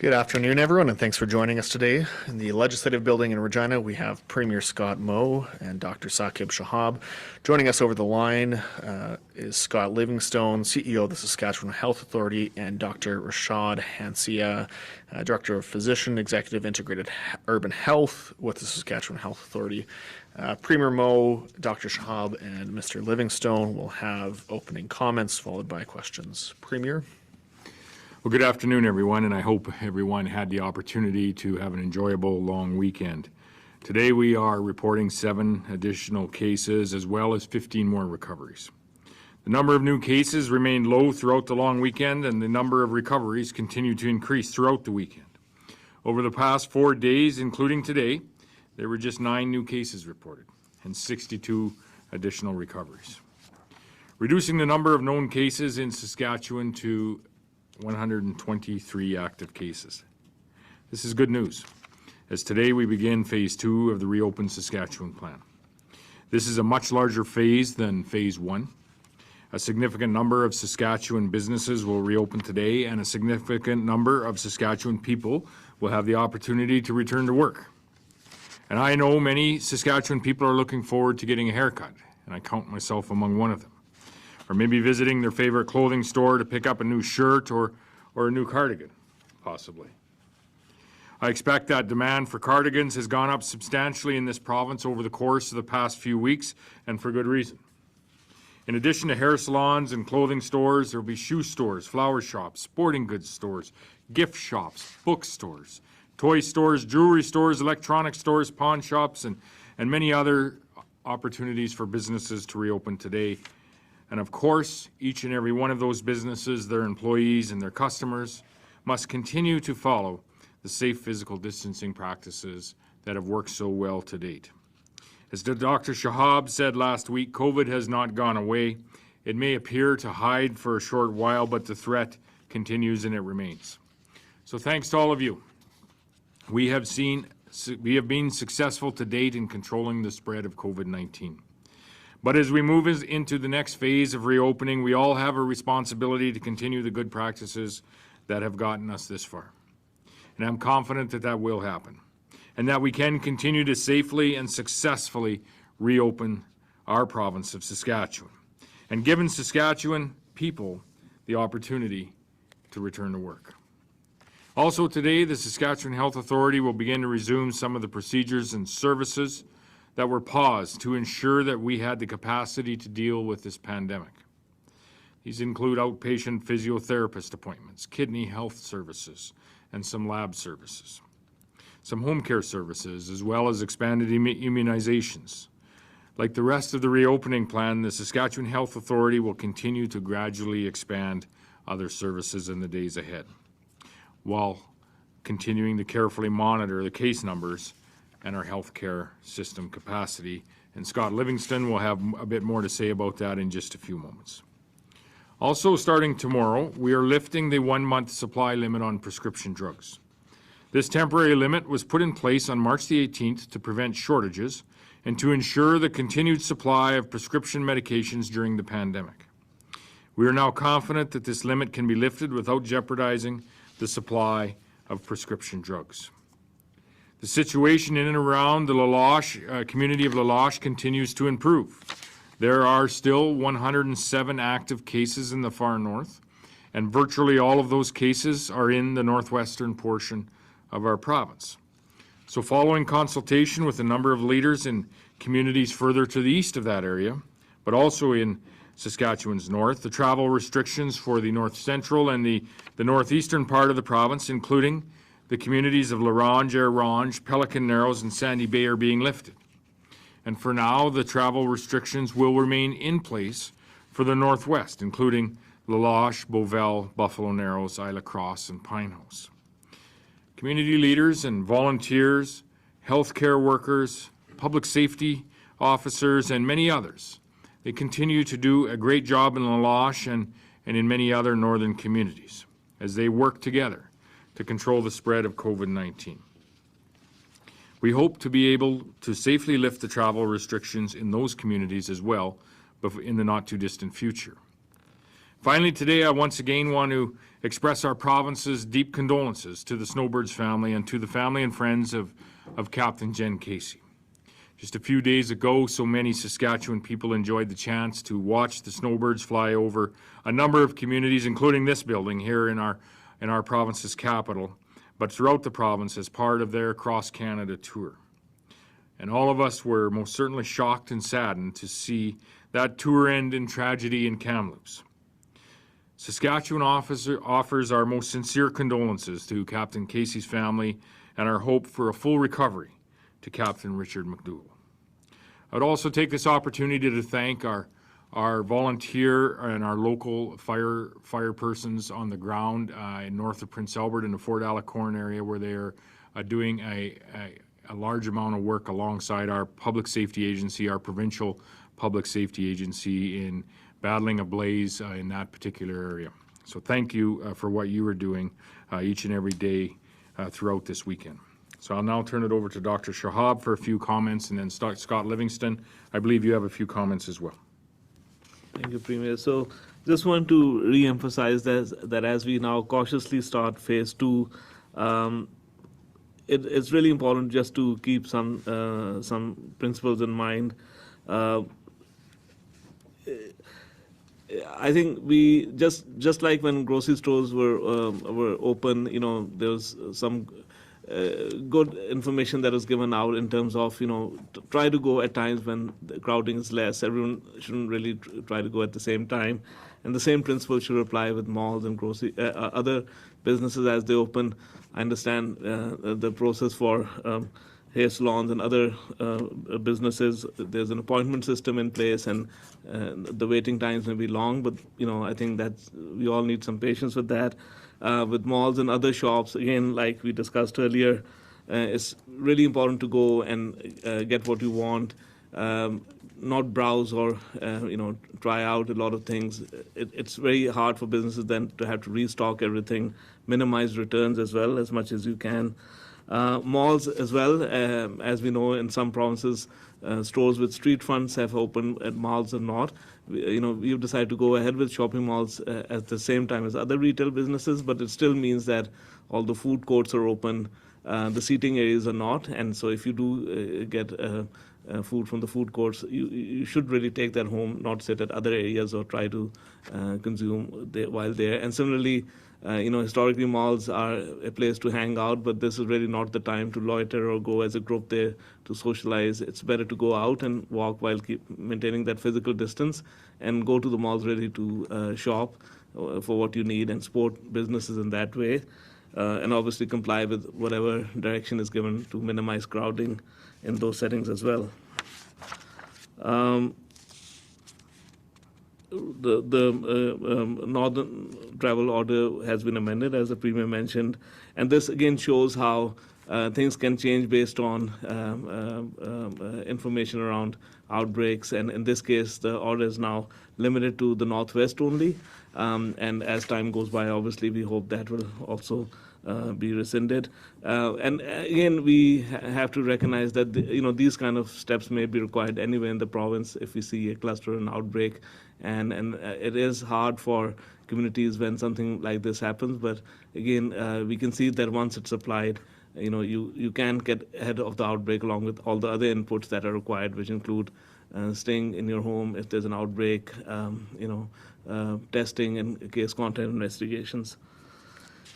Good afternoon, everyone, and thanks for joining us today. In the Legislative Building in Regina, we have Premier Scott Moe and Dr. Saqib Shahab. Joining us over the line is Scott Livingstone, CEO of the Saskatchewan Health Authority, and Dr. Rashad Hansia, Director of Physician Executive Integrated Urban Health with the Saskatchewan Health Authority. Premier Moe, Dr. Shahab, and Mr. Livingstone will have opening comments followed by questions. Premier? Well, good afternoon, everyone, and I hope everyone had the opportunity to have an enjoyable long weekend. Today we are reporting 7 additional cases as well as 15 more recoveries. The number of new cases remained low throughout the long weekend, and the number of recoveries continued to increase throughout the weekend. Over the past 4 days, including today, there were just 9 new cases reported and 62 additional recoveries, reducing the number of known cases in Saskatchewan to 123 active cases. This is good news, as today we begin Phase 2 of the Reopen Saskatchewan plan. This is a much larger phase than Phase 1. A significant number of Saskatchewan businesses will reopen today, and a significant number of Saskatchewan people will have the opportunity to return to work. And I know many Saskatchewan people are looking forward to getting a haircut, and I count myself among one of them. Or maybe visiting their favorite clothing store to pick up a new shirt or a new cardigan, possibly. I expect that demand for cardigans has gone up substantially in this province over the course of the past few weeks, and for good reason. In addition to hair salons and clothing stores, there will be shoe stores, flower shops, sporting goods stores, gift shops, bookstores, toy stores, jewelry stores, electronic stores, pawn shops, and many other opportunities for businesses to reopen today. And of course, each and every one of those businesses, their employees and their customers must continue to follow the safe physical distancing practices that have worked so well to date. As Dr. Shahab said last week, COVID has not gone away. It may appear to hide for a short while, but the threat continues and it remains. So thanks to all of you. We have been successful to date in controlling the spread of COVID-19. But as we move into the next phase of reopening, we all have a responsibility to continue the good practices that have gotten us this far. And I'm confident that that will happen, and that we can continue to safely and successfully reopen our province of Saskatchewan, and given Saskatchewan people the opportunity to return to work. Also today, the Saskatchewan Health Authority will begin to resume some of the procedures and services that were paused to ensure that we had the capacity to deal with this pandemic. These include outpatient physiotherapist appointments, kidney health services, and some lab services, some home care services, as well as expanded immunizations. Like the rest of the reopening plan, the Saskatchewan Health Authority will continue to gradually expand other services in the days ahead, while continuing to carefully monitor the case numbers and our healthcare system capacity. And Scott Livingstone will have a bit more to say about that in just a few moments. Also, starting tomorrow, we are lifting the 1-month supply limit on prescription drugs. This temporary limit was put in place on March the 18th to prevent shortages and to ensure the continued supply of prescription medications during the pandemic. We are now confident that this limit can be lifted without jeopardizing the supply of prescription drugs. The situation in and around the community of La Loche continues to improve. There are still 107 active cases in the far north, and virtually all of those cases are in the northwestern portion of our province. So following consultation with a number of leaders in communities further to the east of that area, but also in Saskatchewan's north, the travel restrictions for the north central and the northeastern part of the province, including the communities of La Ronge, Air Ronge, Pelican Narrows, and Sandy Bay, are being lifted. And for now, the travel restrictions will remain in place for the northwest, including La Loche, Beauvel, Buffalo Narrows, Isla Crosse, and Pinehouse. Community leaders and volunteers, healthcare workers, public safety officers, and many others, they continue to do a great job in La Loche and in many other northern communities as they work together to control the spread of COVID-19. We hope to be able to safely lift the travel restrictions in those communities as well in the not too distant future. Finally, today I once again want to express our province's deep condolences to the Snowbirds family and to the family and friends of Captain Jen Casey. Just a few days ago, so many Saskatchewan people enjoyed the chance to watch the Snowbirds fly over a number of communities, including this building here in our province's capital, but throughout the province as part of their cross-Canada tour. And all of us were most certainly shocked and saddened to see that tour end in tragedy in Kamloops. Saskatchewan offers our most sincere condolences to Captain Casey's family and our hope for a full recovery to Captain Richard McDougall. I would also take this opportunity to thank our volunteer and our local fire persons on the ground in north of Prince Albert in the Fort Alicorn area, where they are doing a large amount of work alongside our public safety agency, our provincial public safety agency, in battling a blaze in that particular area. So thank you for what you are doing each and every day throughout this weekend. So I'll now turn it over to Dr. Schwab for a few comments, and then Scott Livingstone, I believe you have a few comments as well. Thank you, Premier. So just want to re-emphasize that as we now cautiously start phase 2, it's really important just to keep some principles in mind. I think we just like when grocery stores were open, there was some good information that was given out in terms of, try to go at times when the crowding is less. Everyone shouldn't really try to go at the same time. And the same principle should apply with malls and grocery other businesses as they open. I understand the process for hair salons and other businesses. There's an appointment system in place, and the waiting times may be long, but I think that we all need some patience with that. With malls and other shops, again, like we discussed earlier, it's really important to go and get what you want, not browse or try out a lot of things. It's very hard for businesses then to have to restock everything, minimize returns as well as much as you can. Malls as well, as we know in some provinces, stores with street fronts have opened and malls have not. We've decided to go ahead with shopping malls at the same time as other retail businesses, but it still means that all the food courts are open, the seating areas are not, and so if you do get food from the food courts, you should really take that home, not sit at other areas or try to consume while there. And similarly, historically malls are a place to hang out, but this is really not the time to loiter or go as a group there to socialize. It's better to go out and walk while maintaining that physical distance, and go to the malls ready to shop for what you need and support businesses in that way. And obviously comply with whatever direction is given to minimize crowding in those settings as well. The northern travel order has been amended, as the Premier mentioned, and this again shows how things can change based on information around outbreaks, and in this case the order is now limited to the northwest only, and as time goes by, obviously we hope that will also be rescinded. And again, we have to recognize that these kind of steps may be required anywhere in the province if we see a cluster and outbreak, and it is hard for communities when something like this happens. But again, we can see that once it's applied, you can get ahead of the outbreak along with all the other inputs that are required, which include staying in your home if there's an outbreak, testing and case content investigations.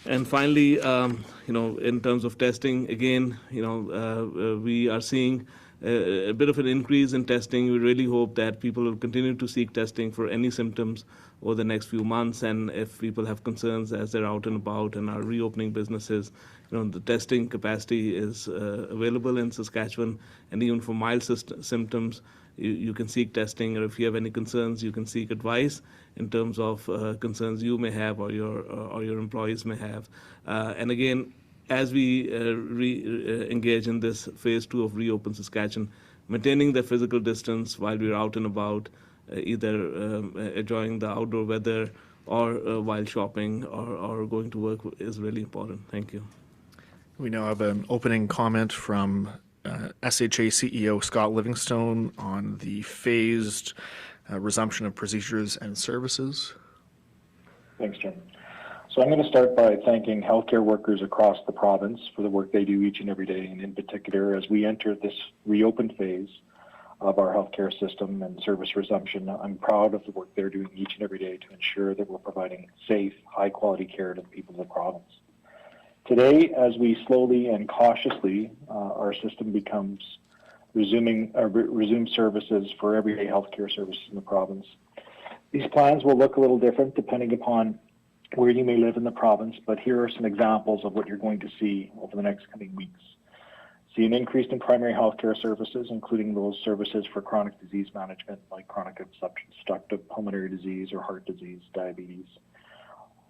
And finally, in terms of testing, again, we are seeing a bit of an increase in testing. We really hope that people will continue to seek testing for any symptoms over the next few months. And if people have concerns as they're out and about and are reopening businesses, the testing capacity is available in Saskatchewan. And even for mild symptoms, you can seek testing, or if you have any concerns, you can seek advice in terms of concerns you may have or your employees may have. And again, as we engage in this phase 2 of Reopen Saskatchewan, maintaining the physical distance while we're out and about, either enjoying the outdoor weather or while shopping or going to work, is really important. Thank you. We now have an opening comment from SHA CEO Scott Livingstone on the phased resumption of procedures and services. Thanks, Jim. So I'm going to start by thanking healthcare workers across the province for the work they do each and every day, and in particular as we enter this reopened phase of our healthcare system and service resumption. I'm proud of the work they're doing each and every day to ensure that we're providing safe, high-quality care to the people of the province. Today, as we slowly and cautiously, our system resume services for everyday healthcare services in the province. These plans will look a little different depending upon where you may live in the province, but here are some examples of what you're going to see over the next coming weeks. See an increase in primary healthcare services, including those services for chronic disease management like chronic obstructive pulmonary disease or heart disease, diabetes.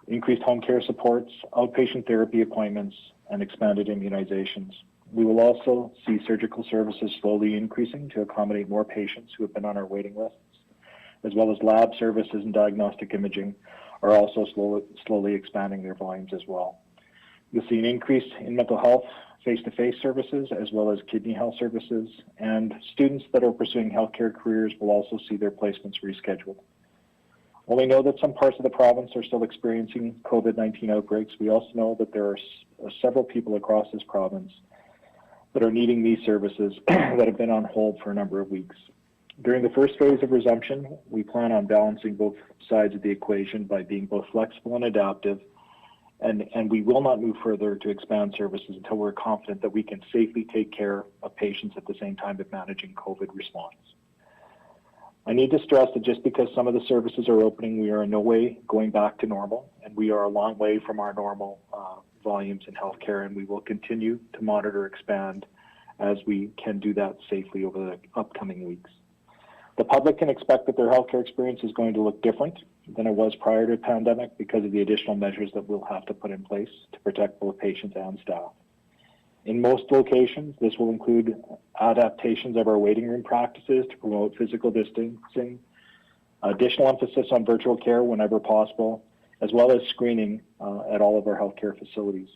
Increased home care supports, outpatient therapy appointments, and expanded immunizations. We will also see surgical services slowly increasing to accommodate more patients who have been on our waiting lists, as well as lab services and diagnostic imaging are also slowly expanding their volumes as well. You'll see an increase in mental health face-to-face services as well as kidney health services, and students that are pursuing healthcare careers will also see their placements rescheduled. While we know that some parts of the province are still experiencing COVID-19 outbreaks, we also know that there are several people across this province that are needing these services that have been on hold for a number of weeks. During the first phase of resumption, we plan on balancing both sides of the equation by being both flexible and adaptive, and we will not move further to expand services until we're confident that we can safely take care of patients at the same time of managing COVID response. I need to stress that just because some of the services are opening, we are in no way going back to normal, and we are a long way from our normal volumes in healthcare, and we will continue to monitor, expand as we can do that safely over the upcoming weeks. The public can expect that their healthcare experience is going to look different than it was prior to the pandemic because of the additional measures that we'll have to put in place to protect both patients and staff. In most locations, this will include adaptations of our waiting room practices to promote physical distancing, additional emphasis on virtual care whenever possible, as well as screening at all of our healthcare facilities.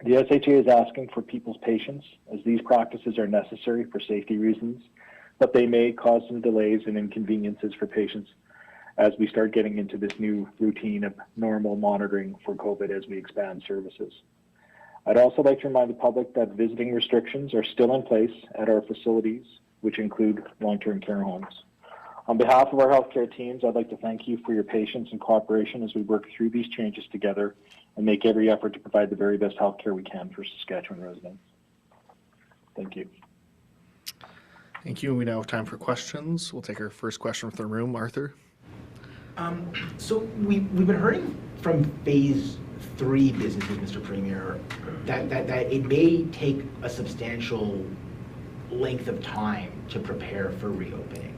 The SHA is asking for people's patience as these practices are necessary for safety reasons, but they may cause some delays and inconveniences for patients as we start getting into this new routine of normal monitoring for COVID as we expand services. I'd also like to remind the public that visiting restrictions are still in place at our facilities, which include long-term care homes. On behalf of our healthcare teams, I'd like to thank you for your patience and cooperation as we work through these changes together and make every effort to provide the very best healthcare we can for Saskatchewan residents. Thank you. Thank you. We now have time for questions. We'll take our first question from the room. Arthur? So we've been hearing from phase 3 businesses, Mr. Premier, that it may take a substantial length of time to prepare for reopening.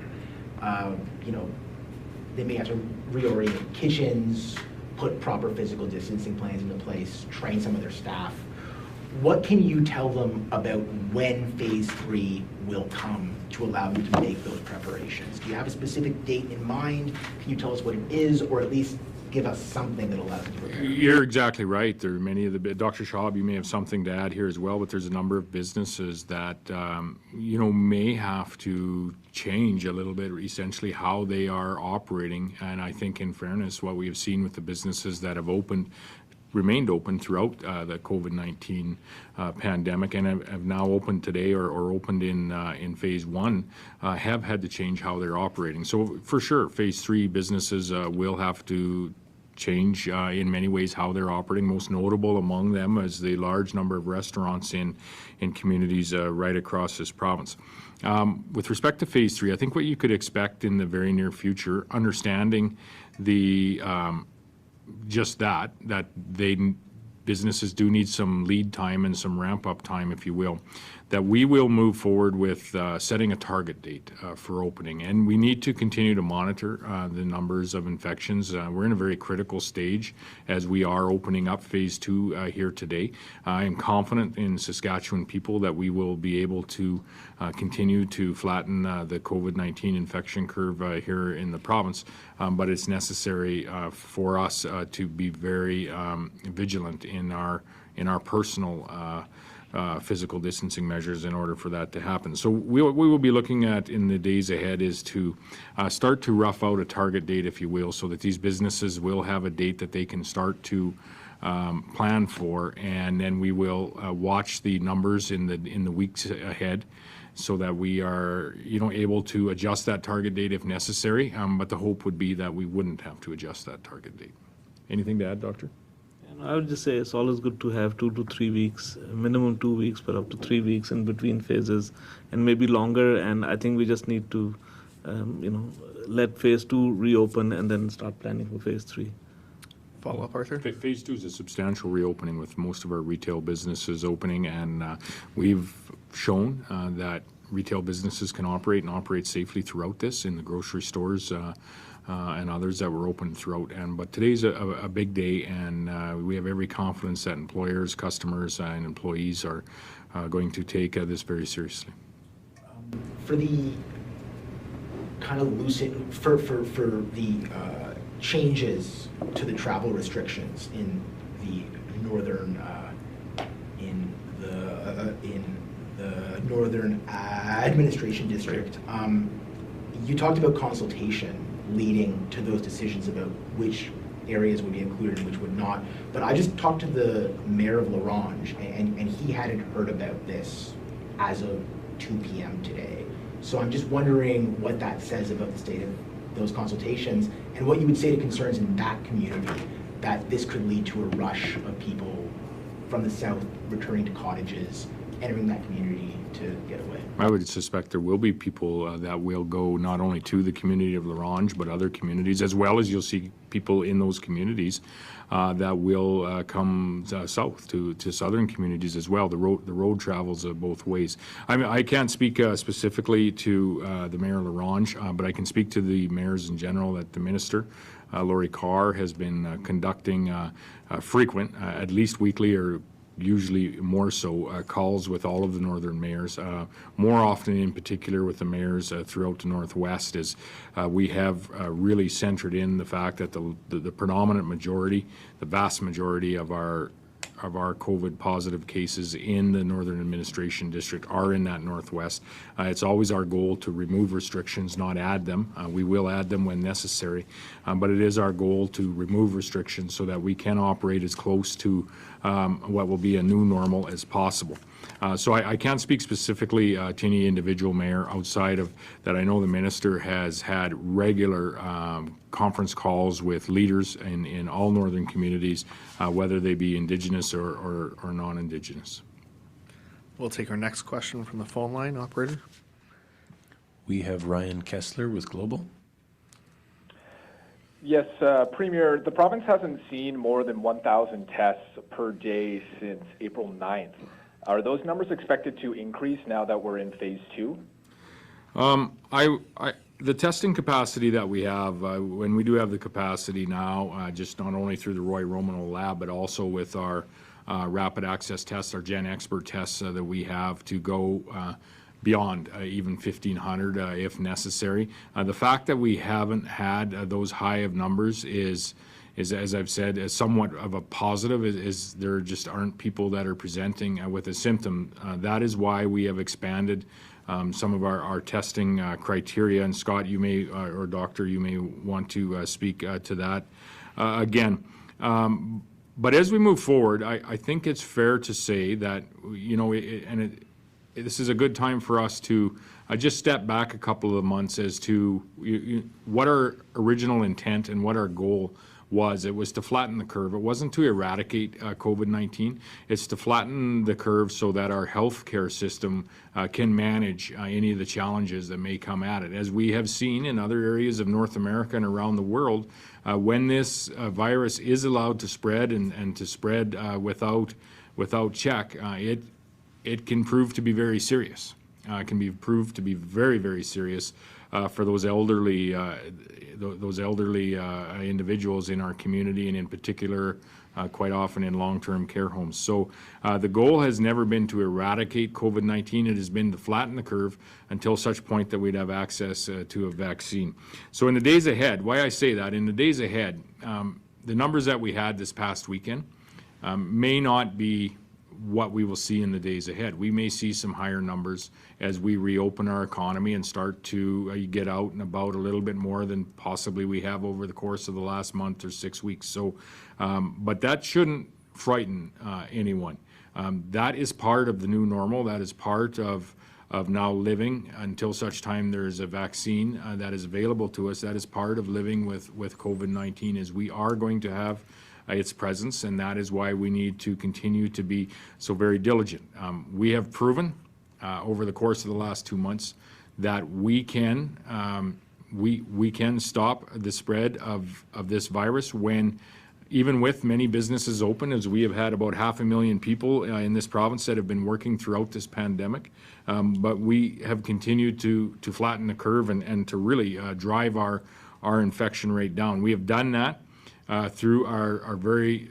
They may have to reorient kitchens, put proper physical distancing plans into place, train some of their staff. What can you tell them about when phase 3 will come to allow them to make those preparations? Do you have a specific date in mind? Can you tell us what it is, or at least give us something that allows them to prepare? You're exactly right. There are many of the, Dr. Schwab, you may have something to add here as well, but there's a number of businesses that, may have to change a little bit, essentially how they are operating. And I think in fairness, what we have seen with the businesses that have remained open throughout the COVID-19 pandemic and have now opened today or opened in phase 1 have had to change how they're operating. So for sure, phase 3 businesses will have to change in many ways how they're operating. Most notable among them is the large number of restaurants in communities right across this province. With respect to phase 3, I think what you could expect in the very near future, understanding the just that businesses do need some lead time and some ramp-up time, if you will, that we will move forward with setting a target date for opening. And we need to continue to monitor the numbers of infections. We're in a very critical stage as we are opening up phase 2 here today. I am confident in Saskatchewan people that we will be able to continue to flatten the COVID-19 infection curve here in the province, but it's necessary for us to be very vigilant in our personal physical distancing measures in order for that to happen. So we will be looking at in the days ahead is to start to rough out a target date, if you will, so that these businesses will have a date that they can start to plan for, and then we will watch the numbers in the weeks ahead, so that we are able to adjust that target date if necessary. But the hope would be that we wouldn't have to adjust that target date. Anything to add, Doctor? I would just say it's always good to have 2 to 3 weeks, minimum 2 weeks, but up to 3 weeks in between phases, and maybe longer. And I think we just need to, let phase 2 reopen and then start planning for phase 3. Follow up, Arthur? Phase 2 is a substantial reopening with most of our retail businesses opening, and we've shown that retail businesses can operate and operate safely throughout this in the grocery stores and others that were open throughout. But today's a big day, and we have every confidence that employers, customers, and employees are going to take this very seriously. For the kind of for the changes to the travel restrictions in the northern northern administration district, you talked about consultation leading to those decisions about which areas would be included and which would not. But I just talked to the mayor of La Ronge, and he hadn't heard about this as of 2 p.m. today. So I'm just wondering what that says about the state of those consultations, and what you would say to concerns in that community that this could lead to a rush of people from the south returning to cottages, entering that community to get away. I would suspect there will be people that will go not only to the community of La Ronge, but other communities, as well as you'll see people in those communities that will come south to southern communities as well. The road travels both ways. I mean, I can't speak specifically to the mayor of La Ronge, but I can speak to the mayors in general. That the minister, Laurie Carr, has been conducting frequent, at least weekly or usually more so, calls with all of the northern mayors, more often in particular with the mayors throughout the Northwest, as we have really centered in the fact that the predominant majority, the vast majority of our COVID positive cases in the Northern Administration District are in that Northwest. It's always our goal to remove restrictions, not add them. We will add them when necessary, but it is our goal to remove restrictions so that we can operate as close to what will be a new normal as possible. So I can't speak specifically to any individual mayor outside of that. I know the minister has had regular conference calls with leaders in all northern communities, whether they be Indigenous or non-Indigenous. We'll take our next question from the phone line, operator. We have Ryan Kessler with Global. Yes, Premier, the province hasn't seen more than 1,000 tests per day since April 9th. Are those numbers expected to increase now that we're in phase 2? The testing capacity that we have, when we do have the capacity now, just not only through the Roy Romano lab, but also with our rapid access tests, our Gen Expert tests that we have to go beyond even 1,500 if necessary. The fact that we haven't had those high of numbers is, as I've said, is somewhat of a positive, is there just aren't people that are presenting with a symptom. That is why we have expanded some of our testing criteria. And Scott, you may, or Doctor, you may want to speak to that again. But as we move forward, I think it's fair to say that, this is a good time for us to just step back a couple of months as to what our original intent and what our goal was. It was to flatten the curve. It wasn't to eradicate COVID-19. It's to flatten the curve so that our healthcare system can manage any of the challenges that may come at it. As we have seen in other areas of North America and around the world, when this virus is allowed to spread and to spread without check, it can prove to be very serious. It can be proved to be very, very serious for those elderly individuals in our community, and in particular, quite often in long-term care homes. So the goal has never been to eradicate COVID-19. It has been to flatten the curve until such point that we'd have access to a vaccine. So in the days ahead, why I say that, in the days ahead, the numbers that we had this past weekend may not be what we will see in the days ahead. We may see some higher numbers as we reopen our economy and start to get out and about a little bit more than possibly we have over the course of the last month or 6 weeks. So, but that shouldn't frighten anyone. That is part of the new normal. That is part of now living until such time there is a vaccine that is available to us. That is part of living with COVID-19, is we are going to have its presence, and that is why we need to continue to be so very diligent. We have proven over the course of the last 2 months that we can stop the spread of this virus when, even with many businesses open, as we have had about 500,000 people in this province that have been working throughout this pandemic, but we have continued to flatten the curve and to really drive our infection rate down. We have done that through our very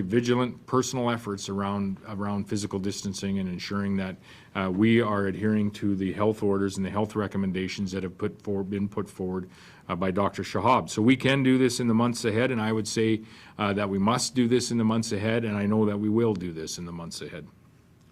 vigilant personal efforts around physical distancing and ensuring that we are adhering to the health orders and the health recommendations that have been put forward by Dr. Schwab. So we can do this in the months ahead, and I would say that we must do this in the months ahead, and I know that we will do this in the months ahead.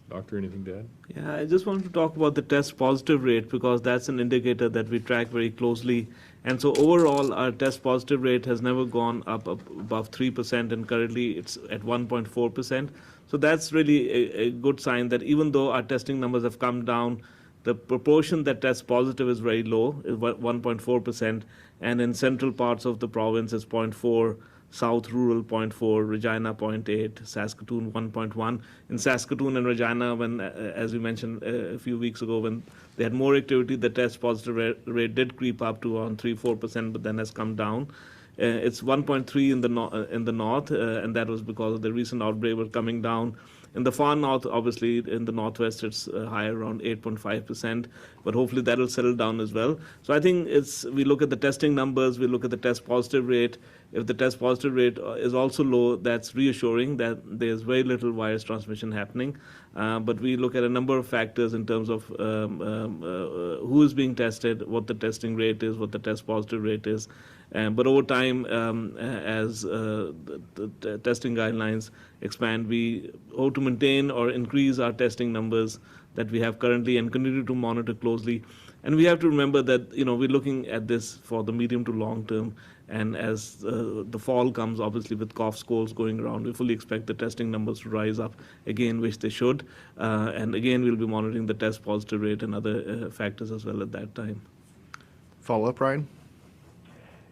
Doctor, anything to add? Yeah, I just wanted to talk about the test positive rate, because that's an indicator that we track very closely. And so overall, our test positive rate has never gone up above 3%, and currently it's at 1.4%. So that's really a good sign that even though our testing numbers have come down, the proportion that tests positive is very low, is 1.4%, and in central parts of the province it's 0.4%. South Rural 0.4, Regina 0.8, Saskatoon 1.1. In Saskatoon and Regina, when, as we mentioned a few weeks ago, when they had more activity, the test positive rate did creep up to around 3-4%, but then has come down. It's 1.3 in the north, and that was because of the recent outbreak were coming down. In the far north, obviously, in the northwest, it's higher, around 8.5%, but hopefully that will settle down as well. So I think we look at the testing numbers, we look at the test positive rate. If the test positive rate is also low, that's reassuring that there's very little virus transmission happening. But we look at a number of factors in terms of who is being tested, what the testing rate is, what the test positive rate is. But over time, as the testing guidelines expand, we hope to maintain or increase our testing numbers that we have currently and continue to monitor closely. And we have to remember that we're looking at this for the medium to long term. And as the fall comes, obviously with coughs, colds going around, we fully expect the testing numbers to rise up again, which they should. And again, we'll be monitoring the test positive rate and other factors as well at that time. Follow up, Ryan?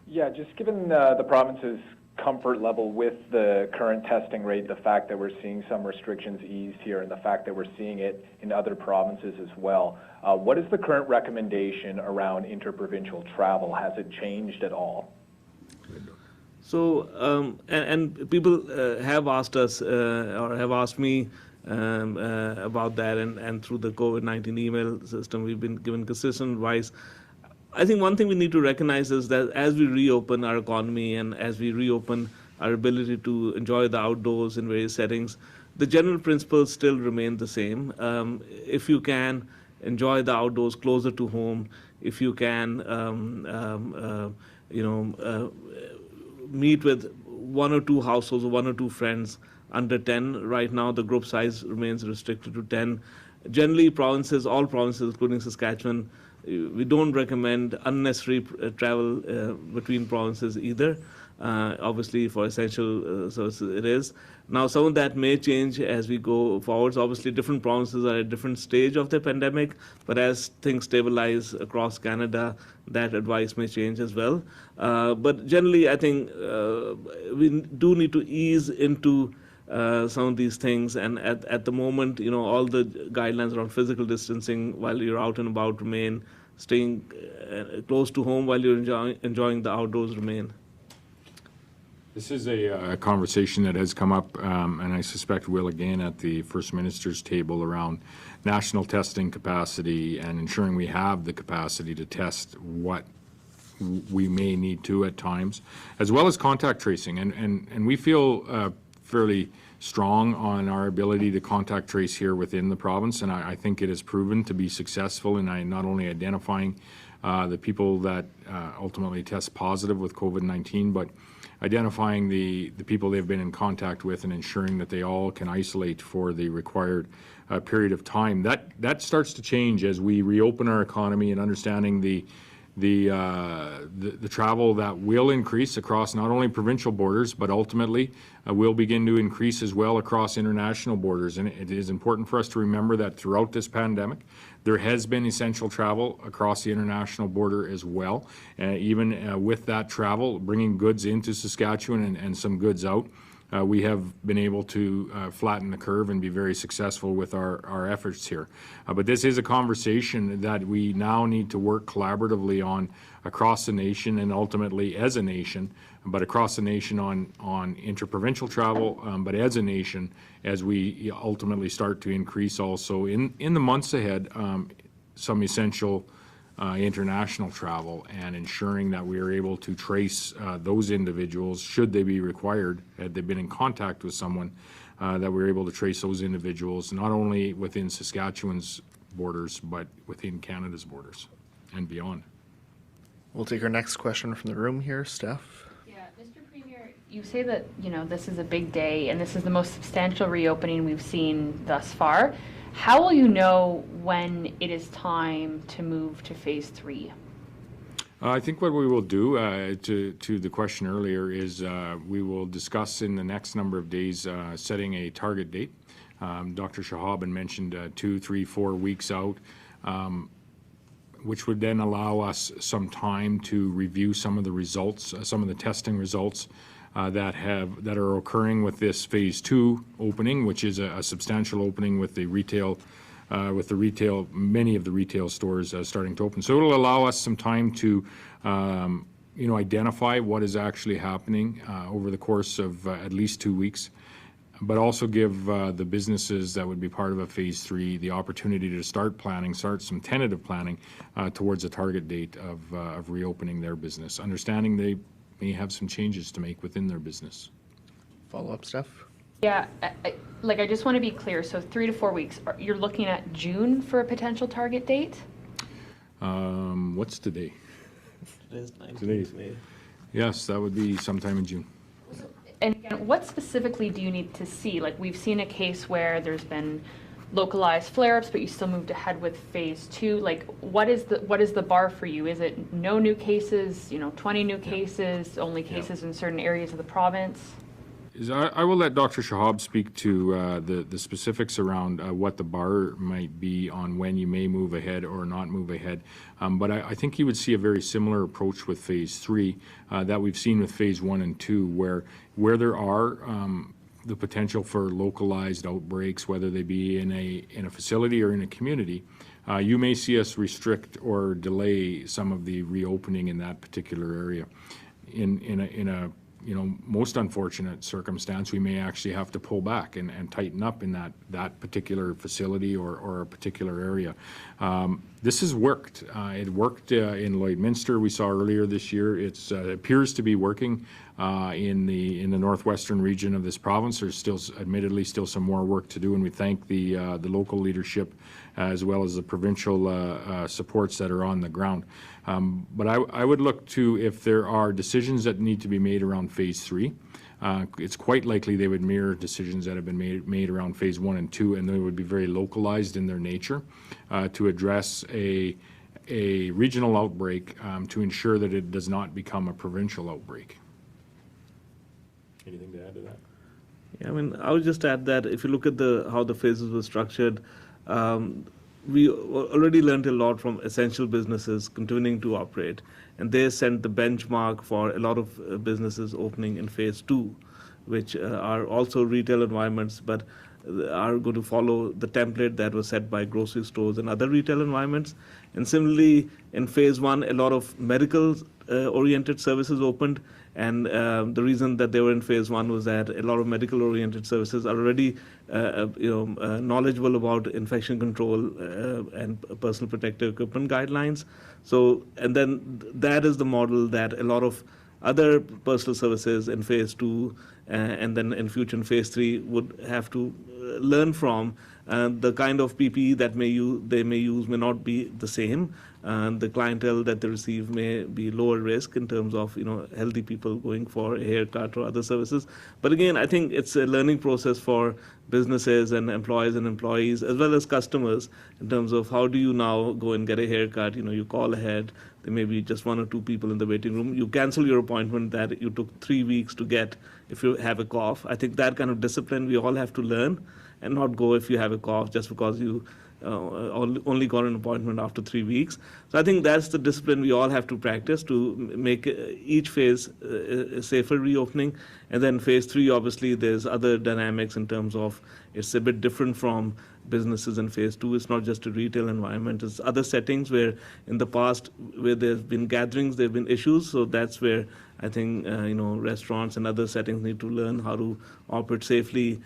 Yeah, just given the province's comfort level with the current testing rate, the fact that we're seeing some restrictions eased here, and the fact that we're seeing it in other provinces as well, what is the current recommendation around interprovincial travel? Has it changed at all? So, and people have asked us or have asked me about that, and through the COVID-19 email system, we've been given consistent advice. I think one thing we need to recognize is that as we reopen our economy and as we reopen our ability to enjoy the outdoors in various settings, the general principles still remain the same. If you can enjoy the outdoors closer to home, if you can, meet with 1 or 2 households or 1 or 2 friends under 10. Right now, the group size remains restricted to 10. Generally, all provinces, including Saskatchewan, we don't recommend unnecessary travel between provinces either. Obviously, for essential services, it is. Now, some of that may change as we go forward. So obviously, different provinces are at different stage of the pandemic, but as things stabilize across Canada, that advice may change as well. But generally, I think we do need to ease into some of these things, and at the moment, all the guidelines around physical distancing while you're out and about remain. Staying close to home while you're enjoying the outdoors remain. This is a conversation that has come up, and I suspect will again at the First Minister's table, around national testing capacity and ensuring we have the capacity to test what we may need to at times, as well as contact tracing. And we feel fairly strong on our ability to contact trace here within the province, and I think it has proven to be successful in not only identifying the people that ultimately test positive with COVID-19, but identifying the people they've been in contact with and ensuring that they all can isolate for the required period of time. That starts to change as we reopen our economy and understanding the travel that will increase across not only provincial borders, but ultimately will begin to increase as well across international borders. And it is important for us to remember that throughout this pandemic, there has been essential travel across the international border as well. Even with that travel, bringing goods into Saskatchewan and some goods out, we have been able to flatten the curve and be very successful with our efforts here. But this is a conversation that we now need to work collaboratively on across the nation and ultimately as a nation, but across the nation on interprovincial travel, but as a nation, as we ultimately start to increase also in the months ahead, some essential international travel and ensuring that we are able to trace those individuals, should they be required, had they been in contact with someone, that we're able to trace those individuals not only within Saskatchewan's borders, but within Canada's borders and beyond. We'll take our next question from the room here. Steph? Yeah, Mr. Premier, you say that, this is a big day and this is the most substantial reopening we've seen thus far. How will you know when it is time to move to phase 3? I think what we will do, to the question earlier, is we will discuss in the next number of days setting a target date. Dr. Schwab had mentioned 2, 3, 4 weeks out, which would then allow us some time to review some of the results, some of the testing results that are occurring with this phase 2 opening, which is a substantial opening with the retail, many of the retail stores starting to open. So it'll allow us some time to, identify what is actually happening over the course of at least 2 weeks, but also give the businesses that would be part of a phase 3 the opportunity to start some tentative planning towards a target date of reopening their business, understanding they may have some changes to make within their business. Follow up, Steph? Yeah, I just want to be clear. So 3 to 4 weeks, you're looking at June for a potential target date? What's today? Today's 19th Today. May. Yes, that would be sometime in June. And again, what specifically do you need to see? Like, we've seen a case where there's been localized flare-ups, but you still moved ahead with phase 2. Like, what is the bar for you? Is it no new cases, 20 new cases, only cases in certain areas of the province? I will let Dr. Schwab speak to the specifics around what the bar might be on when you may move ahead or not move ahead. But I think you would see a very similar approach with phase 3 that we've seen with phase 1 and 2, where there are the potential for localized outbreaks, whether they be in a facility or in a community. You may see us restrict or delay some of the reopening in that particular area. In a most unfortunate circumstance, we may actually have to pull back and tighten up in that particular facility or a particular area. This has worked. It worked in Lloydminster. We saw earlier this year. It appears to be working in the northwestern region of this province. There's still, admittedly, still some more work to do, and we thank the local leadership as well as the provincial supports that are on the ground. But I would look to, if there are decisions that need to be made around phase 3, it's quite likely they would mirror decisions that have been made around phase 1 and 2, and they would be very localized in their nature to address a regional outbreak to ensure that it does not become a provincial outbreak. Anything to add to that? Yeah, I would just add that if you look at how the phases were structured, we already learned a lot from essential businesses continuing to operate, and they set the benchmark for a lot of businesses opening in phase 2, which are also retail environments, but are going to follow the template that was set by grocery stores and other retail environments. And similarly, in phase 1, a lot of medical oriented services opened, and the reason that they were in phase 1 was that a lot of medical oriented services are already knowledgeable about infection control and personal protective equipment guidelines. So, and then that is the model that a lot of other personal services in phase 2 and then in future in phase 3 would have to learn from the kind of PPE that they may use may not be the same. And the clientele that they receive may be lower risk in terms of healthy people going for a haircut or other services. But again, I think it's a learning process for businesses and employers and employees as well as customers in terms of how do you now go and get a haircut. You call ahead. There may be just one or two people in the waiting room. You cancel your appointment that you took 3 weeks to get if you have a cough. I think that kind of discipline we all have to learn, and not go if you have a cough just because you only got an appointment after 3 weeks. So I think that's the discipline we all have to practice to make each phase a safer reopening. And then phase 3, obviously, there's other dynamics in terms of it's a bit different from businesses in phase 2. It's not just a retail environment. It's other settings where in the past where there's been gatherings, there have been issues. So that's where I think restaurants and other settings need to learn how to operate safely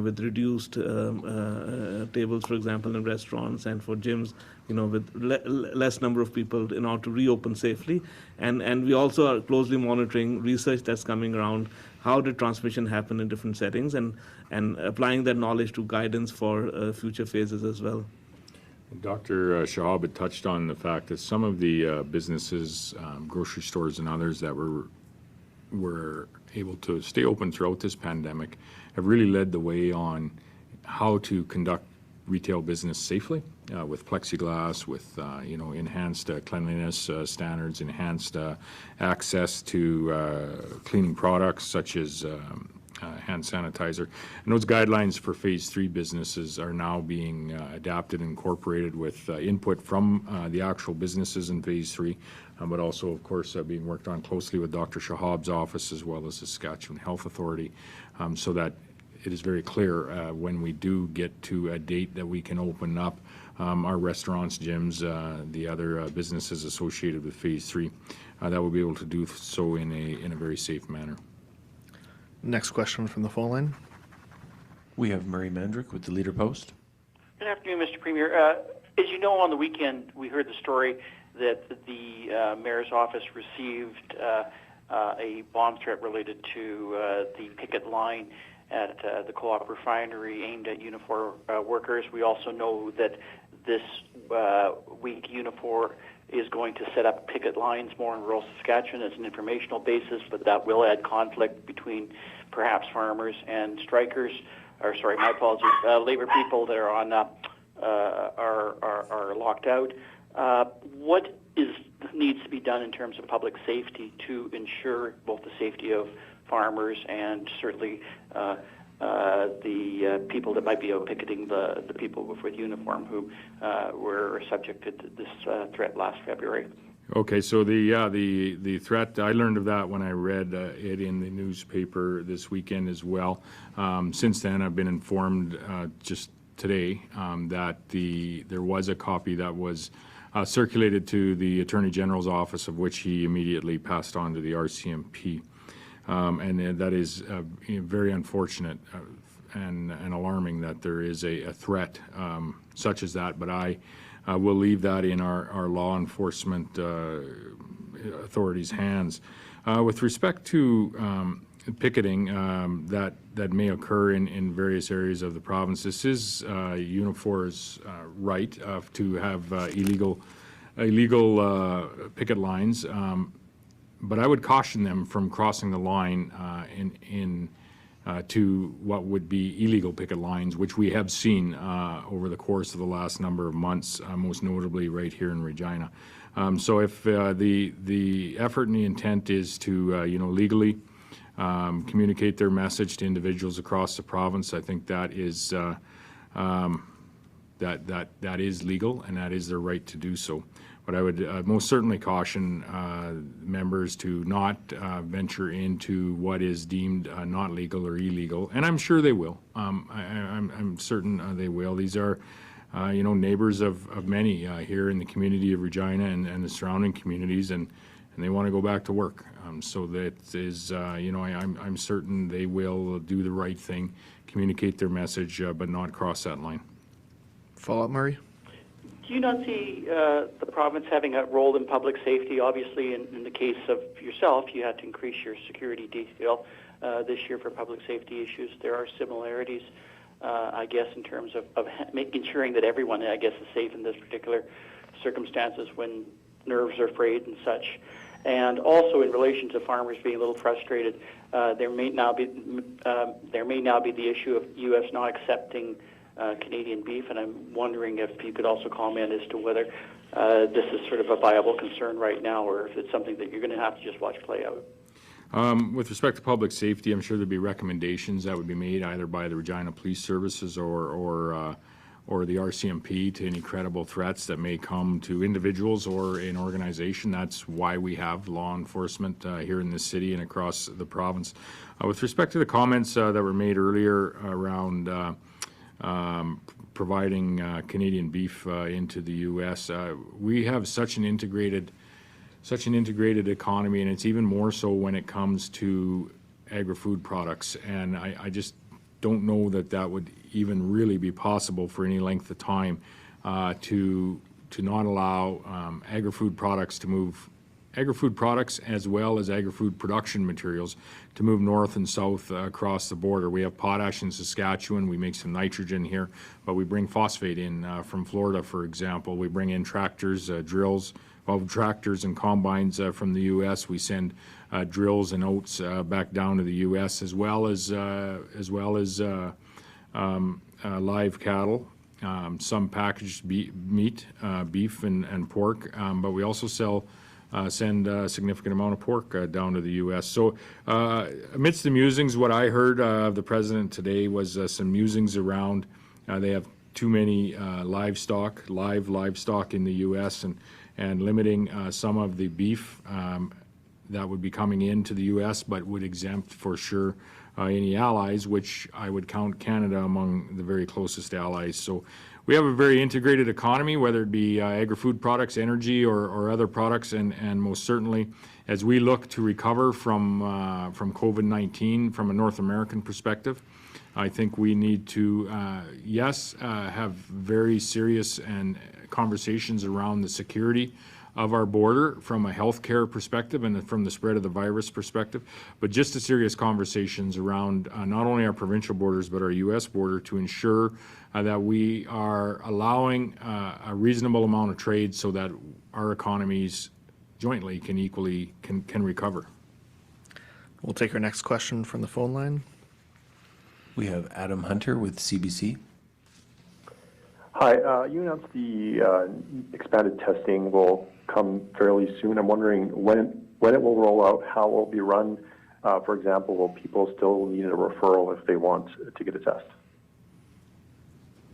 with reduced tables, for example, in restaurants, and for gyms, with less number of people in order to reopen safely. And we also are closely monitoring research that's coming around how did transmission happen in different settings, and applying that knowledge to guidance for future phases as well. Dr. Schwab had touched on the fact that some of the businesses, grocery stores and others that were able to stay open throughout this pandemic have really led the way on how to conduct retail business safely, with plexiglass, with enhanced cleanliness standards, enhanced access to cleaning products such as hand sanitizer. And those guidelines for phase 3 businesses are now being adapted and incorporated with input from the actual businesses in phase 3, but also, of course, being worked on closely with Dr. Shahab's office as well as the Saskatchewan Health Authority, so that it is very clear when we do get to a date that we can open up our restaurants, gyms, the other businesses associated with phase 3, that we'll be able to do so in a very safe manner. Next question from the phone line. We have Murray Mandrick with the Leader Post. Good afternoon, Mr. Premier. As you know, on the weekend, we heard the story that the mayor's office received a bomb threat related to the picket line at the co-op refinery aimed at Unifor workers. We also know that this week Unifor is going to set up picket lines more in rural Saskatchewan as an informational basis, but that will add conflict between perhaps farmers and strikers, or sorry, my apologies, labor people that are on are locked out. What needs to be done in terms of public safety to ensure both the safety of farmers and certainly the people that might be out picketing the people with uniform who were subjected to this threat last February? Okay, so the threat, I learned of that when I read it in the newspaper this weekend as well. Since then, I've been informed just today that there was a copy that was circulated to the Attorney General's office, of which he immediately passed on to the RCMP. And that is very unfortunate and alarming that there is a threat such as that, but I will leave that in our law enforcement authorities' hands. With respect to picketing that may occur in various areas of the province, this is Unifor's right to have illegal picket lines. But I would caution them from crossing the line to what would be illegal picket lines, which we have seen over the course of the last number of months, most notably right here in Regina. So if the effort and the intent is to legally communicate their message to individuals across the province, I think that is that is legal and that is their right to do so. But I would most certainly caution members to not venture into what is deemed not legal or illegal, and I'm sure they will. I'm certain they will. These are, neighbors of many here in the community of Regina and the surrounding communities, and they want to go back to work. So that is, I'm certain they will do the right thing, communicate their message, but not cross that line. Follow-up, Murray? Do you not see the province having a role in public safety? Obviously, in the case of yourself, you had to increase your security detail this year for public safety issues. There are similarities. I guess, in terms of ensuring that everyone, I guess, is safe in this particular circumstances when nerves are frayed and such. And also in relation to farmers being a little frustrated, there may now be the issue of U.S. not accepting Canadian beef, and I'm wondering if you could also comment as to whether this is sort of a viable concern right now, or if it's something that you're going to have to just watch play out. With respect to public safety, I'm sure there'd be recommendations that would be made either by the Regina Police Services or the RCMP to any credible threats that may come to individuals or an organization. That's why we have law enforcement here in this city and across the province. With respect to the comments that were made earlier around providing Canadian beef into the U.S., we have such an integrated economy, and it's even more so when it comes to agri-food products. And I just don't know that would even really be possible for any length of time to not allow agri-food products to move, agri-food products as well as agri-food production materials to move north and south across the border. We have potash in Saskatchewan, we make some nitrogen here, but we bring phosphate in from Florida, for example. We bring in tractors, drills, tractors and combines from the U.S. We send drills and oats back down to the U.S. as well as live cattle, some packaged meat, beef and pork, but we also send a significant amount of pork down to the U.S. So amidst the musings, what I heard of the president today was some musings around they have too many live livestock in the U.S. and limiting some of the beef that would be coming into the U.S., but would exempt for sure any allies, which I would count Canada among the very closest allies. So we have a very integrated economy, whether it be agri-food products, energy, or other products, and most certainly, as we look to recover from COVID-19 from a North American perspective, I think we need to, have very serious and conversations around the security of our border from a healthcare perspective and from the spread of the virus perspective, but just as serious conversations around not only our provincial borders but our U.S. border to ensure that we are allowing a reasonable amount of trade so that our economies jointly can recover. We'll take our next question from the phone line. We have Adam Hunter with CBC. Hi, you announced the expanded testing will come fairly soon. I'm wondering when it will roll out, how it will be run. For example, will people still need a referral if they want to get a test?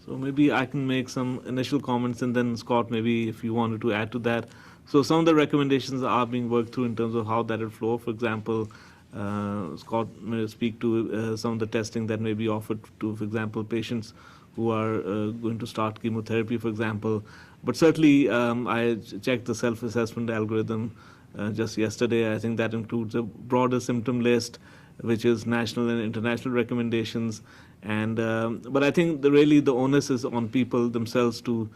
So maybe I can make some initial comments, and then Scott, maybe if you wanted to add to that. So some of the recommendations are being worked through in terms of how that will flow. For example, Scott may speak to some of the testing that may be offered to, for example, patients who are going to start chemotherapy, for example. But certainly, I checked the self-assessment algorithm just yesterday. I think that includes a broader symptom list, which is national and international recommendations. And but I think really the onus is on people themselves to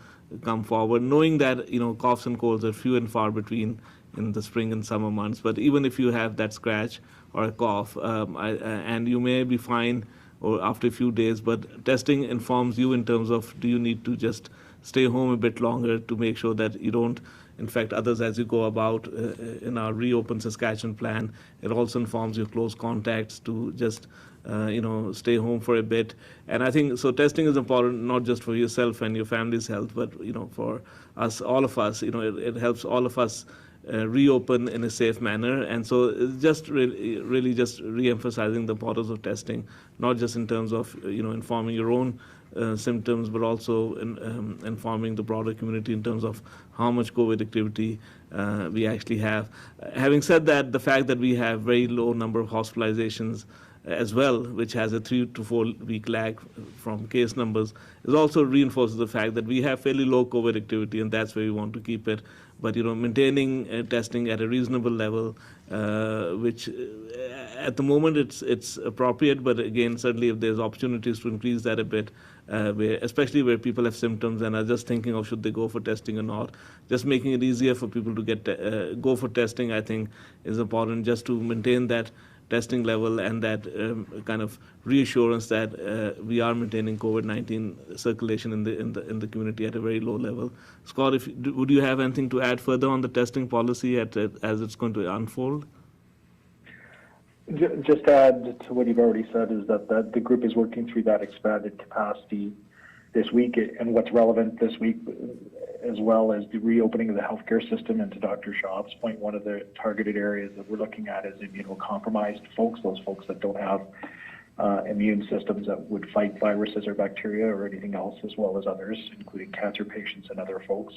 come forward, knowing that coughs and colds are few and far between in the spring and summer months. But even if you have that scratch or a cough, and you may be fine or after a few days, but testing informs you in terms of do you need to just stay home a bit longer to make sure that you don't infect others as you go about. In our Reopen Saskatchewan plan, it also informs your close contacts to just stay home for a bit. And I think so testing is important not just for yourself and your family's health, but for us, all of us. It helps all of us reopen in a safe manner. And so it's just really just re-emphasizing the importance of testing, not just in terms of informing your own symptoms, but also informing the broader community in terms of how much COVID activity we actually have. Having said that, the fact that we have very low number of hospitalizations as well, which has a 3 to 4 week lag from case numbers, is also reinforces the fact that we have fairly low COVID activity, and that's where we want to keep it. But maintaining testing at a reasonable level, which at the moment it's appropriate. But again, certainly if there's opportunities to increase that a bit, especially where people have symptoms and are just thinking of should they go for testing or not, just making it easier for people to go for testing, I think, is important just to maintain that testing level and that kind of reassurance that we are maintaining COVID-19 circulation in the community at a very low level. Scott, would you have anything to add further on the testing policy as it's going to unfold? Just to add to what you've already said is that the group is working through that expanded capacity this week, and what's relevant this week as well as the reopening of the healthcare system. And to Dr. Schwab's point, one of the targeted areas that we're looking at is immunocompromised folks, those folks that don't have immune systems that would fight viruses or bacteria or anything else, as well as others, including cancer patients and other folks.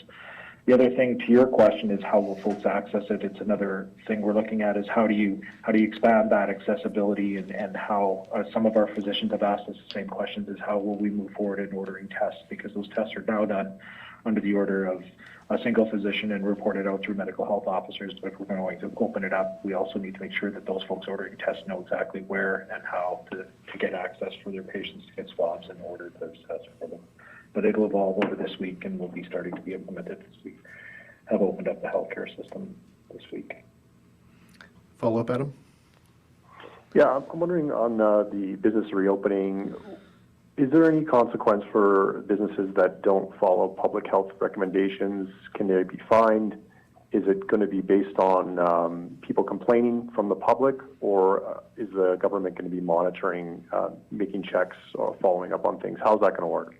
The other thing to your question is how will folks access it? It's another thing we're looking at is how do you expand that accessibility, and how some of our physicians have asked us the same questions, is how will we move forward in ordering tests, because those tests are now done under the order of a single physician and reported out through medical health officers. But if we're going to open it up, we also need to make sure that those folks ordering tests know exactly where and how to get access for their patients to get swabs and order those tests for them. But it'll evolve over this week and will be starting to be implemented this week. Have opened up the healthcare system this week. Follow up, Adam? Yeah, I'm wondering on the business reopening, is there any consequence for businesses that don't follow public health recommendations? Can they be fined? Is it going to be based on people complaining from the public, or is the government going to be monitoring, making checks or following up on things? How's that going to work?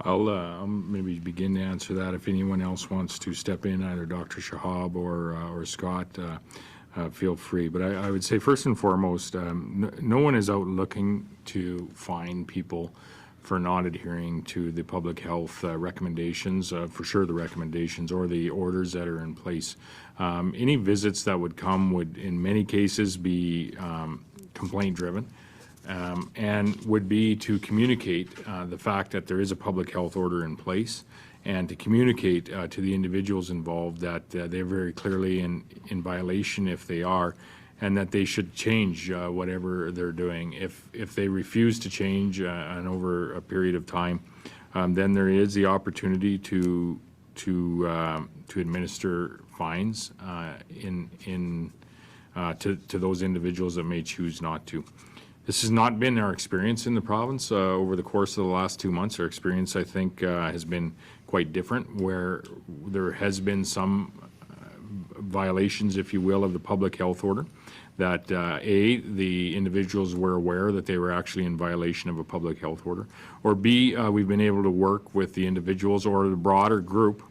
I'll maybe begin to answer that. If anyone else wants to step in, either Dr. Shahab or Scott, feel free. But I would say first and foremost, no one is out looking to fine people for not adhering to the public health recommendations, for sure the recommendations or the orders that are in place. Any visits that would come would in many cases be complaint driven. And would be to communicate the fact that there is a public health order in place, and to communicate to the individuals involved that they're very clearly in violation if they are, and that they should change whatever they're doing. If they refuse to change and over a period of time, then there is the opportunity to administer fines to those individuals that may choose not to. This has not been our experience in the province over the course of the last 2 months. Our experience, I think, has been quite different, where there has been some violations, if you will, of the public health order, that A, the individuals were aware that they were actually in violation of a public health order, or B, we've been able to work with the individuals or the broader group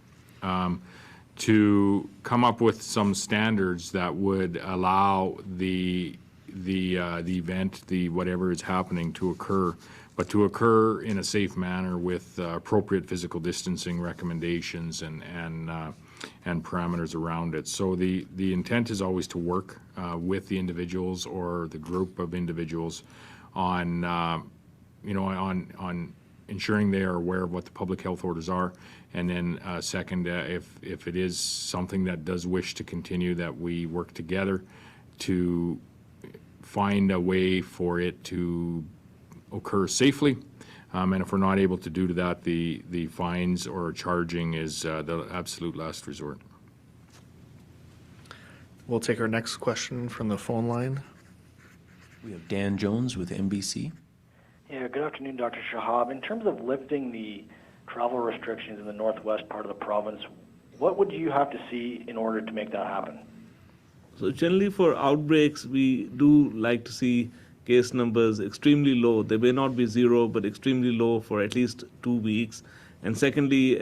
to come up with some standards that would allow the event, whatever is happening to occur, but to occur in a safe manner with appropriate physical distancing recommendations and parameters around it. So the intent is always to work with the individuals or the group of individuals on ensuring they are aware of what the public health orders are, and then second, if it is something that does wish to continue, that we work together to find a way for it to occur safely, and if we're not able to do that, the fines or charging is the absolute last resort. We'll take our next question from the phone line. We have Dan Jones with NBC. Yeah, good afternoon, Dr. Shahab. In terms of lifting the travel restrictions in the northwest part of the province, what would you have to see in order to make that happen? So generally for outbreaks, we do like to see case numbers extremely low. They may not be zero, but extremely low for at least 2 weeks. And secondly,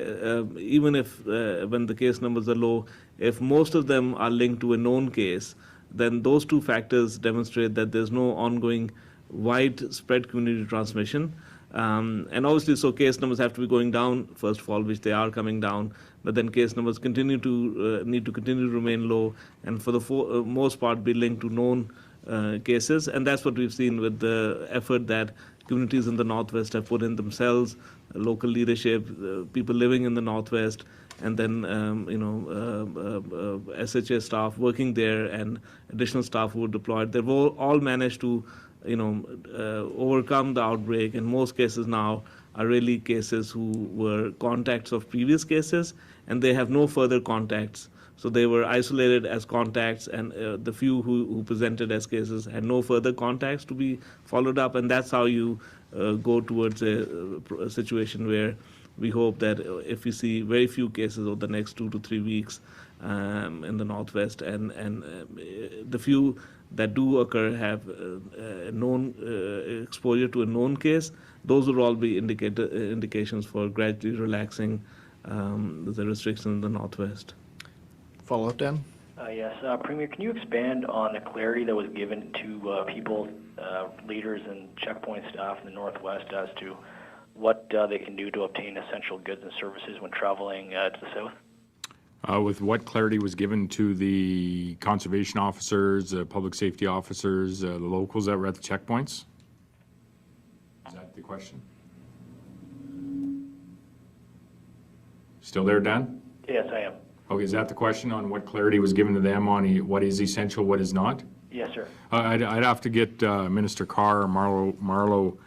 even if when the case numbers are low, if most of them are linked to a known case, then those two factors demonstrate that there's no ongoing widespread community transmission. And obviously, so case numbers have to be going down, first of all, which they are coming down, but then case numbers continue to need to continue to remain low, and for the most part be linked to known cases. And that's what we've seen with the effort that communities in the Northwest have put in themselves, local leadership, people living in the Northwest, and then SHA staff working there and additional staff who were deployed. They've all managed to overcome the outbreak. In most cases now are really cases who were contacts of previous cases, and they have no further contacts. So they were isolated as contacts, and the few who presented as cases had no further contacts to be followed up, and that's how you go towards a situation where we hope that if we see very few cases over the next 2 to 3 weeks in the Northwest, and the few that do occur have a known exposure to a known case, those will all be indications for gradually relaxing the restrictions in the Northwest. Follow up, Dan? Yes. Premier, can you expand on the clarity that was given to people, leaders and checkpoint staff in the Northwest as to what they can do to obtain essential goods and services when traveling to the South? With what clarity was given to the conservation officers, public safety officers, the locals that were at the checkpoints? Is that the question? Still there, Dan? Yes, I am. Okay, is that the question on what clarity was given to them on what is essential, what is not? Yes, sir. I'd have to get Minister Carr or Marlo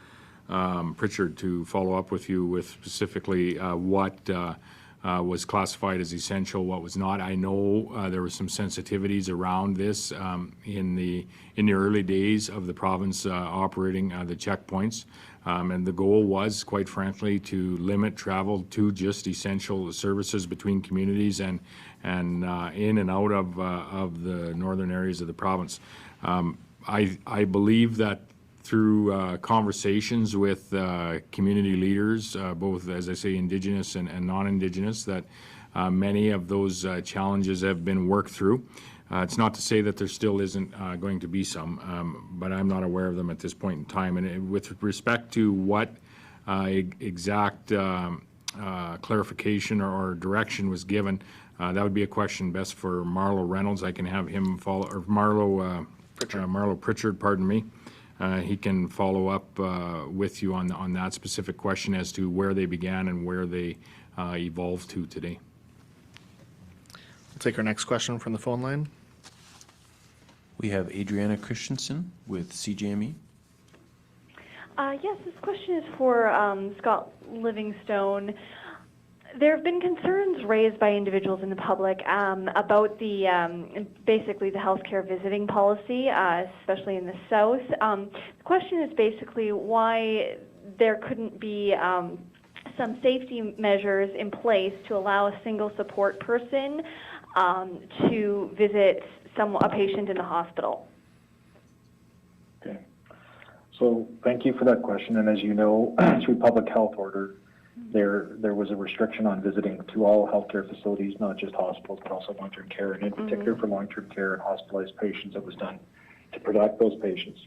Pritchard to follow up with you with specifically what was classified as essential, what was not. I know there were some sensitivities around this in the early days of the province operating the checkpoints, and the goal was, quite frankly, to limit travel to just essential services between communities and in and out of the northern areas of the province. I believe that through conversations with community leaders, both, as I say, Indigenous and non-Indigenous, that many of those challenges have been worked through. It's not to say that there still isn't going to be some, but I'm not aware of them at this point in time. And with respect to what exact clarification or direction was given, that would be a question best for Marlo Reynolds. I can have him follow, or Marlo Pritchard, pardon me. He can follow up with you on that specific question as to where they began and where they evolved to today. We'll take our next question from the phone line. We have Adriana Christensen with CJME. Yes, this question is for Scott Livingstone. There have been concerns raised by individuals in the public about the basically the healthcare visiting policy, especially in the South. The question is basically why there couldn't be some safety measures in place to allow a single support person to visit a patient in the hospital. Okay. So thank you for that question. And as you know, through public health order, there was a restriction on visiting to all healthcare facilities, not just hospitals, but also long-term care, and in particular for long-term care and hospitalized patients. That was done to protect those patients.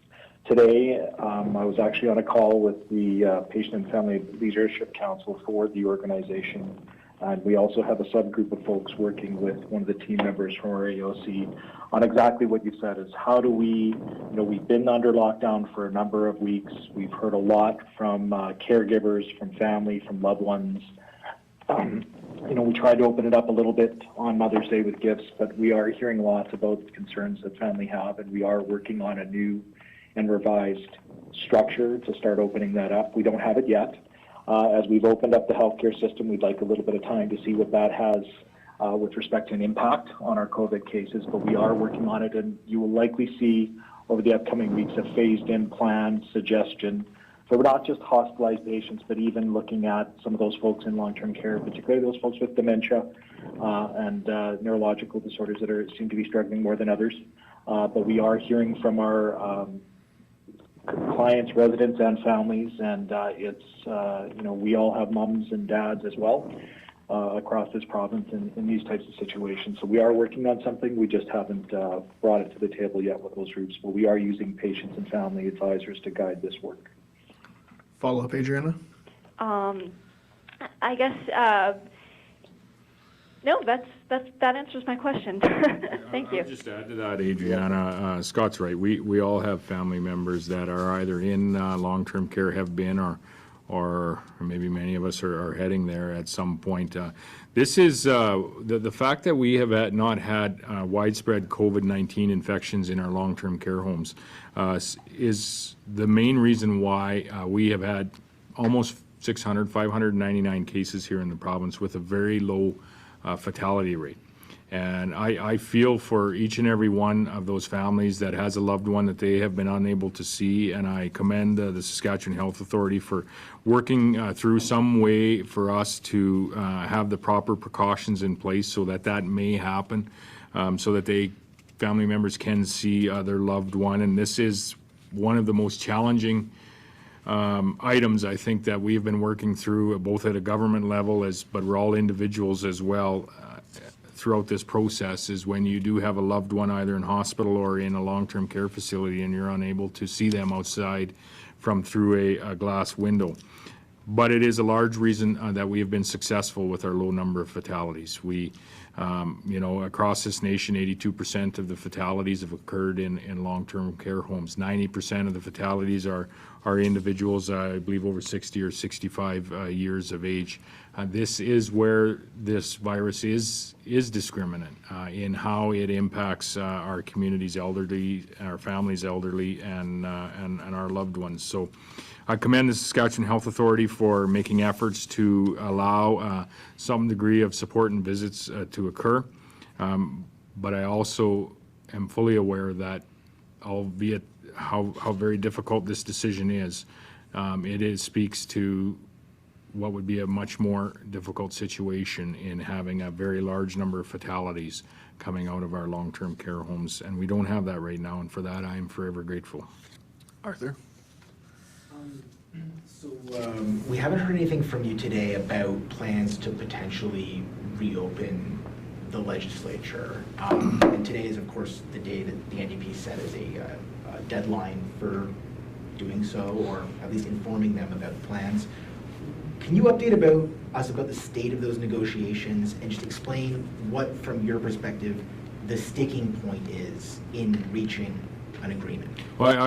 Today, I was actually on a call with the Patient and Family Leadership Council for the organization, and we also have a subgroup of folks working with one of the team members from our AOC on exactly what you said, is how do we, we've been under lockdown for a number of weeks. We've heard a lot from caregivers, from family, from loved ones. We tried to open it up a little bit on Mother's Day with gifts, but we are hearing lots about the concerns that family have, and we are working on a new and revised structure to start opening that up. We don't have it yet. As we've opened up the healthcare system, we'd like a little bit of time to see what that has with respect to an impact on our COVID cases, but we are working on it, and you will likely see over the upcoming weeks a phased-in plan suggestion for not just hospitalized patients, but even looking at some of those folks in long-term care, particularly those folks with dementia and neurological disorders that seem to be struggling more than others. But we are hearing from our clients, residents, and families, and we all have mums and dads as well across this province in these types of situations. So we are working on something. We just haven't brought it to the table yet with those groups, but we are using patients and family advisors to guide this work. Follow up, Adriana? I guess no. That answers my question. Thank you. I'll just add to that, Adriana. Scott's right. We all have family members that are either in long-term care, have been, or maybe many of us are heading there at some point. This is the fact that we have not had widespread COVID-19 infections in our long-term care homes is the main reason why we have had almost 599 cases here in the province with a very low fatality rate. And I feel for each and every one of those families that has a loved one that they have been unable to see, and I commend the Saskatchewan Health Authority for working through some way for us to have the proper precautions in place so that that may happen, so that family members can see their loved one. And this is one of the most challenging items I think that we have been working through, both at a government level, but we're all individuals as well. Throughout this process is when you do have a loved one either in hospital or in a long-term care facility and you're unable to see them outside from through a glass window. But it is a large reason that we have been successful with our low number of fatalities. We, across this nation, 82% of the fatalities have occurred in long-term care homes. 90% of the fatalities are individuals, I believe, over 60 or 65 years of age. This is where this virus is discriminant in how it impacts our community's elderly, our families' elderly, and our loved ones. So I commend the Saskatchewan Health Authority for making efforts to allow some degree of support and visits to occur. But I also am fully aware that, albeit how very difficult this decision is, speaks to what would be a much more difficult situation in having a very large number of fatalities coming out of our long-term care homes. And we don't have that right now, and for that I am forever grateful. Arthur? We haven't heard anything from you today about plans to potentially reopen the legislature. And today is, of course, the day that the NDP set as a deadline for doing so, or at least informing them about the plans. Can you update us about the state of those negotiations and just explain what, from your perspective, the sticking point is in reaching an agreement? Well,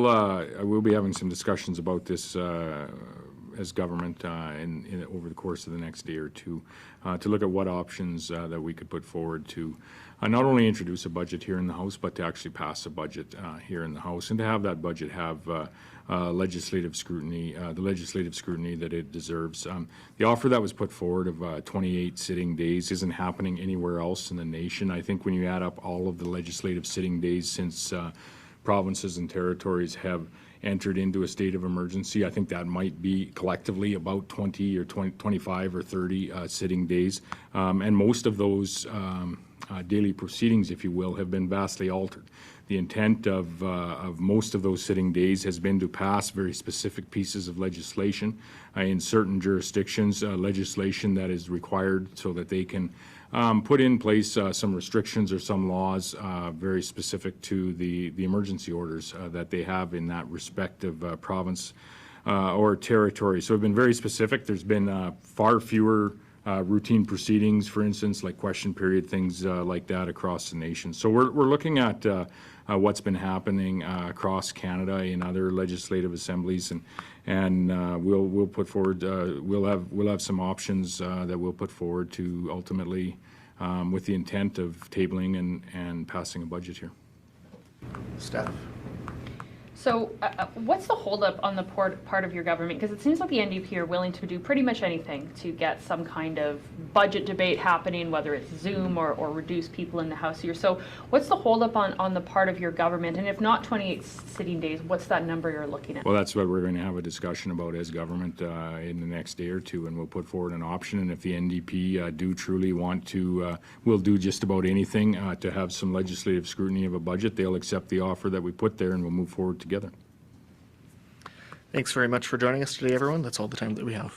I will be having some discussions about this as government over the course of the next day or two to look at what options that we could put forward to not only introduce a budget here in the House, but to actually pass a budget here in the House, and to have that budget have legislative scrutiny, the legislative scrutiny that it deserves. The offer that was put forward of 28 sitting days isn't happening anywhere else in the nation. I think when you add up all of the legislative sitting days since provinces and territories have entered into a state of emergency, I think that might be collectively about 20 or 25 or 30 sitting days. And most of those daily proceedings, if you will, have been vastly altered. The intent of most of those sitting days has been to pass very specific pieces of legislation in certain jurisdictions, legislation that is required so that they can put in place some restrictions or some laws very specific to the emergency orders that they have in that respective province or territory. So we've been very specific. There's been far fewer routine proceedings, for instance, like question period, things like that across the nation. So we're looking at what's been happening across Canada in other legislative assemblies, and we'll put forward we'll have some options that we'll put forward to ultimately with the intent of tabling and passing a budget here. Steph? So what's the holdup on the part of your government? Because it seems like the NDP are willing to do pretty much anything to get some kind of budget debate happening, whether it's Zoom or reduce people in the House here. So what's the holdup on the part of your government? And if not 28 sitting days, what's that number you're looking at? Well, that's what we're going to have a discussion about as government in the next day or two, and we'll put forward an option. And if the NDP do truly want to, we'll do just about anything to have some legislative scrutiny of a budget. They'll accept the offer that we put there, and we'll move forward together. Thanks very much for joining us today, everyone. That's all the time that we have.